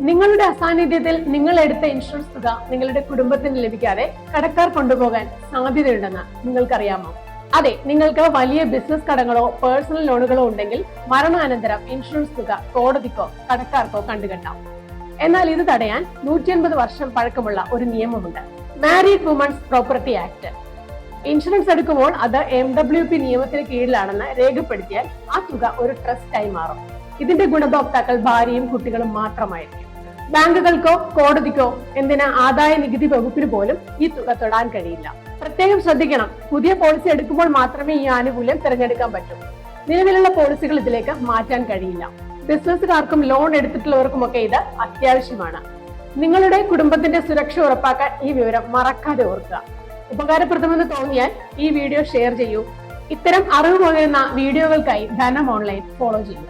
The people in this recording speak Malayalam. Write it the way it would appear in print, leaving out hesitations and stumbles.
നിങ്ങളുടെ അസാന്നിധ്യത്തിൽ നിങ്ങൾ എടുത്ത ഇൻഷുറൻസ് തുക നിങ്ങളുടെ കുടുംബത്തിന് ലഭിക്കാതെ കടക്കാർ കൊണ്ടുപോകാൻ സാധ്യതയുണ്ടെന്ന് നിങ്ങൾക്കറിയാമോ? അതെ, നിങ്ങൾക്ക് വലിയ ബിസിനസ് കടങ്ങളോ പേഴ്സണൽ ലോണുകളോ ഉണ്ടെങ്കിൽ മരണാനന്തരം ഇൻഷുറൻസ് തുക കോടതിക്കോ കടക്കാർക്കോ കണ്ടുകെട്ടാം. എന്നാൽ ഇത് തടയാൻ 150 വർഷം പഴക്കമുള്ള ഒരു നിയമമുണ്ട്, married women's property act. Insurance എടുക്കുമ്പോൾ അത് MWP നിയമത്തിന് കീഴിലാണെന്ന് രേഖപ്പെടുത്തിയാൽ ആ തുക ഒരു ട്രസ്റ്റായി മാറും. ഇതിന്റെ ഗുണഭോക്താക്കൾ ഭാര്യയും കുട്ടികളും മാത്രമായിരിക്കും. ബാങ്കുകൾക്കോ കോടതിക്കോ എന്തിനാ ആദായ നികുതി വകുപ്പിന് പോലും ഈ തുക തൊടാൻ കഴിയില്ല. പ്രത്യേകം ശ്രദ്ധിക്കണം, പുതിയ പോളിസി എടുക്കുമ്പോൾ മാത്രമേ ഈ ആനുകൂല്യം തിരഞ്ഞെടുക്കാൻ പറ്റൂ. നിലവിലുള്ള പോളിസികൾ ഇതിലേക്ക് മാറ്റാൻ കഴിയില്ല. ബിസിനസ്സുകാർക്കും ലോൺ എടുത്തിട്ടുള്ളവർക്കുമൊക്കെ ഇത് അത്യാവശ്യമാണ്. നിങ്ങളുടെ കുടുംബത്തിന്റെ സുരക്ഷ ഉറപ്പാക്കാൻ ഈ വിവരം മറക്കാതെ ഓർക്കുക. ഉപകാരപ്രദമെന്ന് തോന്നിയാൽ ഈ വീഡിയോ ഷെയർ ചെയ്യൂ. ഇത്തരം അറിവ് പകരുന്ന വീഡിയോകൾക്കായി ധനം ഓൺലൈൻ ഫോളോ ചെയ്യൂ.